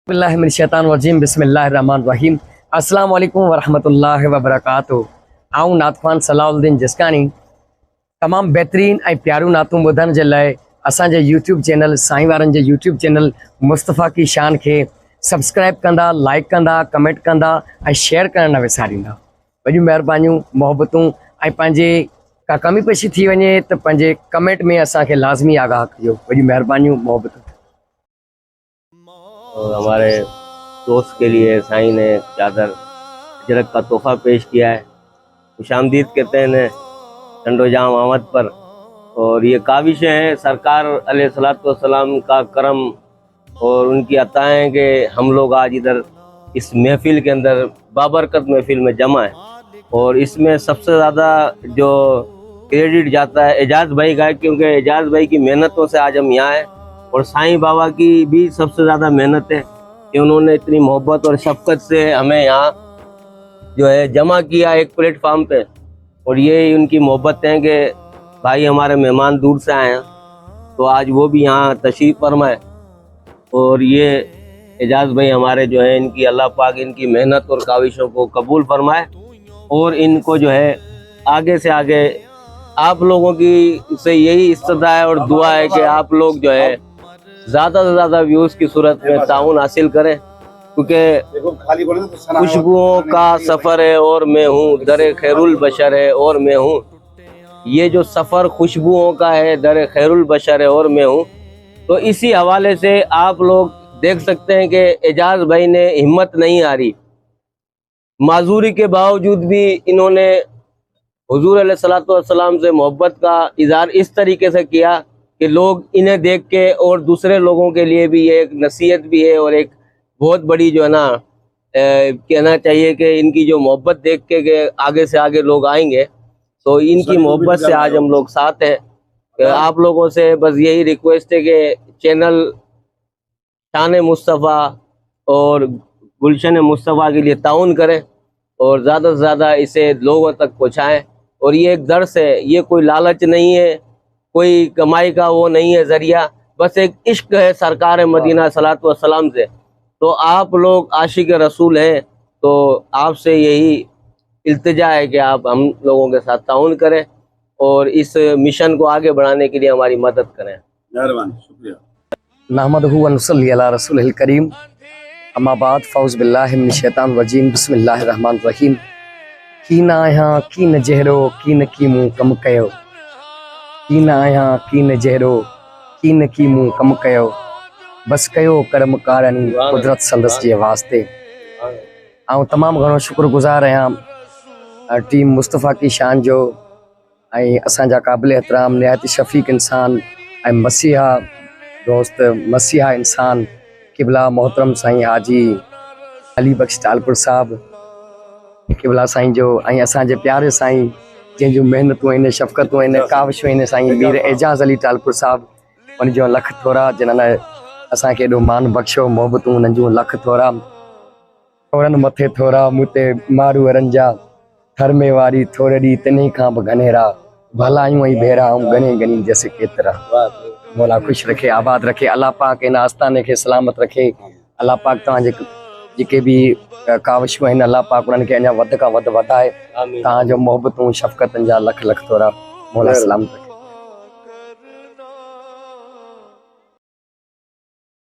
बिस्मिल्लाहिर्रहमानिर्रहीम बिस्मिल्लाहिर्रहमानिर्रहीम अस्सलाम वालेकुम वरहमतुल्लाहि वबरकातुहू। आऊं नातखान सलाउद्दीन जिस्कानी तमाम बेहतरीन ऐं प्यारियूं नातूं ॿुधण जे लाइ असांजे यूट्यूब चैनल साईं वारनि जे यूट्यूब चैनल मुस्तफ़ा की शान खे सब्सक्राइब कंदा, लाइक कंदा, कमेंट कंदा ऐं शेयर करणु न विसारींदा। वॾियूं महिरबानियूं, मोहबतूं ऐं पंहिंजे का कमी पेशी थी वञे त पंहिंजे कमेंट में असांखे लाज़मी आगाह कजो। वॾियूं महिरबानियूं, मोहबतूं। और हमारे दोस्त के लिए साईं ने चादर अजरक का तोहफा पेश किया है। खुशामदीद कहते हैं ठंडो जाम आमद पर। और ये काविशें हैं सरकार अलैहिस्सलाम का करम और उनकी अताएं कि हम लोग आज इधर इस महफिल के अंदर बाबरकत महफिल में जमा है। और इसमें सबसे ज़्यादा जो क्रेडिट जाता है एजाज भाई का, क्योंकि एजाज भाई की मेहनतों से आज हम यहाँ हैं। और साईं बाबा की भी सबसे ज़्यादा मेहनत है कि उन्होंने इतनी मोहब्बत और शफकत से हमें यहाँ जो है जमा किया एक प्लेटफार्म पे। और ये उनकी मोहब्बत है कि भाई हमारे मेहमान दूर से आए हैं तो आज वो भी यहाँ तशरीफ़ फरमाए। और ये एजाज भाई हमारे जो है इनकी अल्लाह पाक इनकी मेहनत और काविशों को कबूल फरमाए और इनको जो है आगे से आगे आप लोगों की से यही इस्तदा है और दुआ है कि आप लोग जो है ज़्यादा से ज़्यादा व्यूज़ की सूरत में ताउन हासिल करें, क्योंकि खुशबुओं का सफ़र है और मैं हूँ, दर खैरुल बशर है और मैं हूँ। ये जो सफ़र खुशबुओं का है, दर खैरुल बशर है और मैं हूँ। तो इसी हवाले से आप लोग देख सकते हैं कि एजाज भाई ने हिम्मत नहीं हारी, माजूरी के बावजूद भी इन्होंने हुजूर अलैहिस्सलाम से मोहब्बत का इज़हार इस तरीके से किया कि लोग इन्हें देख के और दूसरे लोगों के लिए भी ये एक नसीहत भी है और एक बहुत बड़ी जो है ना कहना चाहिए कि इनकी जो मोहब्बत देख के आगे से आगे लोग आएंगे। तो इनकी मोहब्बत से आज हम लोग साथ हैं। आप लोगों से बस यही रिक्वेस्ट है कि चैनल शान मुस्तफ़ा और गुलशन मुस्तफ़ा के लिए ताउन करें और ज़्यादा से ज़्यादा इसे लोगों तक पहुँचाएँ। और ये एक दर्स है, ये कोई लालच नहीं है, कोई कमाई का वो नहीं है ज़रिया, बस एक इश्क है सरकार मदीना सल्लल्लाहु अलैहि वसल्लम से। तो आप लोग आशिक रसूल हैं, तो आपसे यही इल्तिजा है कि आप हम लोगों के साथ ताउन करें और इस मिशन को आगे बढ़ाने के लिए हमारी मदद करें। शुक्रिया। नहमदुहु व नसल्ली अला रसूलिल करीम, अम्मा बाद, फ़ौज़ बिल्लाहि मिनश शैतानिर रजीम, बिस्मिल्लाहिर्रहमानिर्रहीम। कीन आहियां कीन जहिड़ो कीन की मूं कमु कयो, कीन आहियां कीन जहिड़ो कीन की मूं कमु कयो, बस कयो कर्म कारणी कुदरत संदसि जे वास्ते। ऐं तमामु घणो शुक्रगुज़ार आहियां टीम मुस्तफ़ा की शान जो ऐं असांजा क़ाबिल एहतराम निहायत शफ़ीक़ इंसान ऐं मसीहा दोस्त मसीहा इंसान क़िबला मोहतरम साईं हाजी अली बख्श टालपुर साहब क़िबला साईं जो ऐं असांजे प्यारे साईं जंहिंजूं महिनतूं आहिनि, शफ़क़तूं आहिनि, काविशूं आहिनि, साईं मीर एजाज़ अली टालपुर साहब, उनजो लख थोरा जिन्हनि असांखे एॾो मान बख़्शियो, मोहबतूं उन्हनि जूं लख थोरा। थोरनि मथे थोरा मूं ते मारू अरंजा, थर में वारी थोरे ॾींहं तिन्ही खां बि घनेरा, भलायूं ऐं भेरा ऐं घणे घणी जैसे केतिरा। मौला ख़ुशि रखे, आबाद रखे, अल्लाह पाक इन आस्थाने खे सलामत रखे। अल्लाह पाक तव्हांजे जेके बि काविशूं आहिनि, अल्लाह पाक उन्हनि खे अञा वधि खां वधि वधाए। तव्हांजो मोहबतूं शफ़क़तनि जा लख लख थोरा, मौला सलामत रखे।